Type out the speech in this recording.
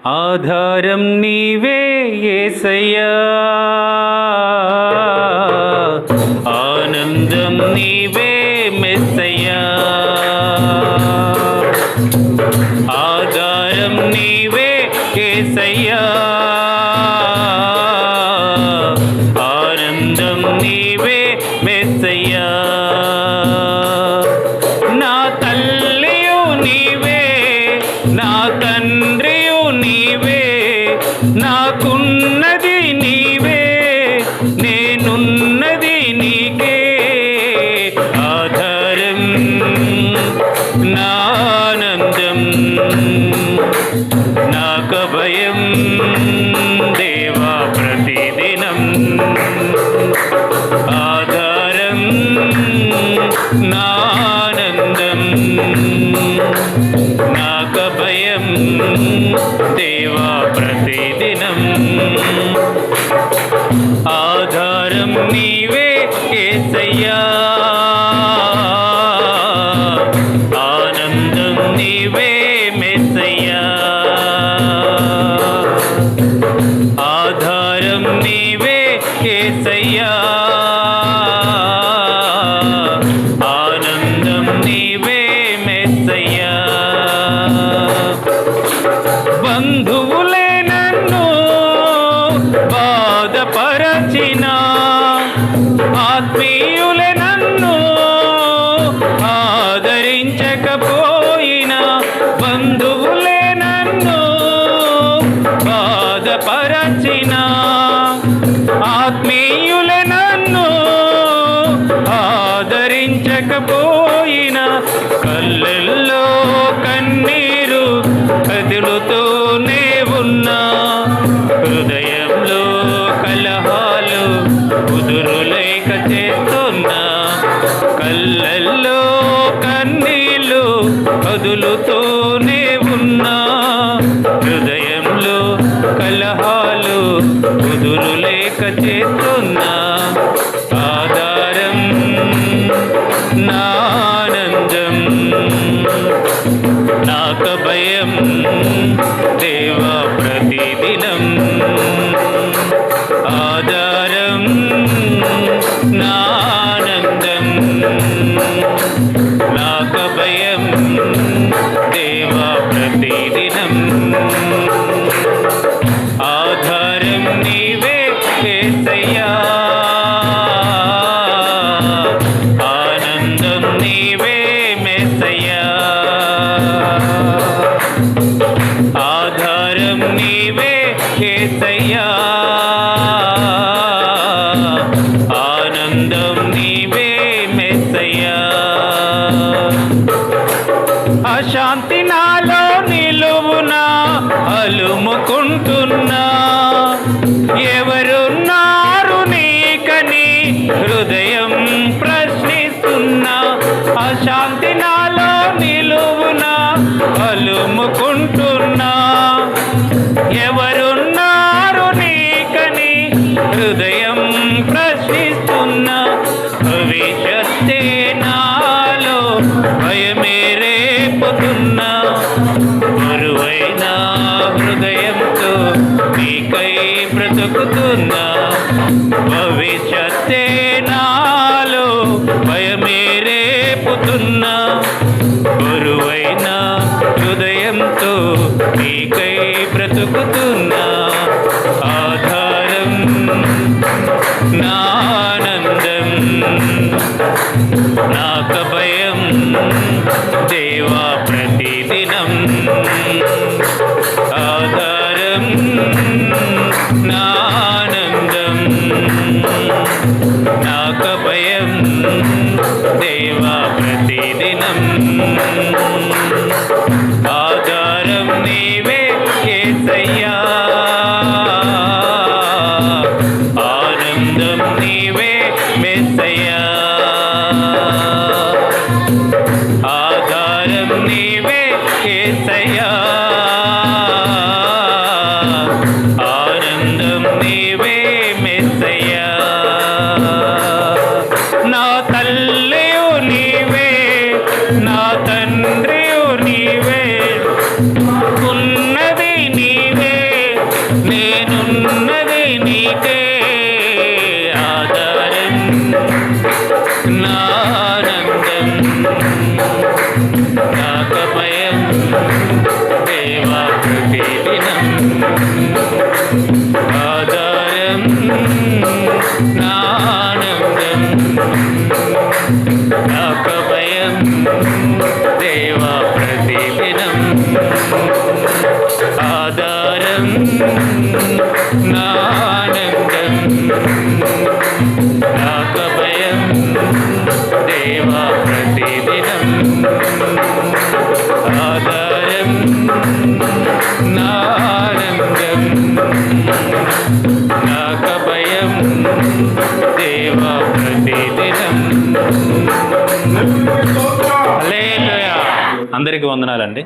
ఆధారం నీవే యేసయ్యా, ఆనందం నీవే మెస్సయ్యా. ఆధారం నీవే యేసయ్యా, ఆనందం నీవే మెస్సయ్యా. నా తల్లియు నీవే, నా తండ్రియు నీవే, నాకున్నది నీవే, నేనున్నది నీకే. ఆధారం నా ఆనందం, నాకు భయం దేవా ప్రతిదినం. ఆధారం నా ఆనందం, నాకు భయం దేవా ప్రతిదినం. ఆధారం నీవే యేసయ్యా, ఆనందం నీవే మెస్సయ్యా. ఆధారం నీవే యేసయ్యా, ఆనందం నీవే మెస్సయ్యా. బంధువులే నన్ను బాధపరచిన, ఆత్మీయులే నన్ను ఆదరించకపోయిన, బంధువులే నన్ను బాధపరచిన, ఆత్మీయులే నన్ను ఆదరించకపోయిన, కళ్ళల్లో కన్నీరు కదులుతూనే ఉన్నా, హృదయంలో కలహాలు కుదురులేక చేస్తున్నా, కళ్ళల్లో కన్నీళ్ళు కదులుతూనే ఉన్నా, హృదయంలో కలహాలు కుదురులేక చేస్తున్నా. ఆధారం నా ఆనందం, నాకు భయం దేవా ప్రతిదినం. ఆధారం నా ఆనందం, నాకు భయం దేవా ప్రతిదినం. ఆధారం నీవే యేసయ్యా, ఆనందం నీవే మెస్సయ్యా. ఆధారం నీవే యేసయ్యా, ఆనందం నీవే మెస్సయ్యా. అశాంతి నాలో నిలువునా అలుముకుంటున్నా, ఎవరున్నారు నీకని హృదయం ప్రశ్నిస్తున్నా. అశాంతి నాలో నిలువునా అలుముకుంటున్నా, ఎవరున్నారు నీకని హృదయం ప్రశ్నిస్తున్నా. భవిష్యత్తే నాలో భయమే రేపుతున్నా, బరువైన హృదయంతో నీ ఆధారం నా ఆనందం నాకు భయం దేవా ప్రతిదినం ఆధారం నా ఆనందం నాకు భయం దేవా ప్రతిదినం. హల్లెలూయా. అందరికీ వందనాలండి.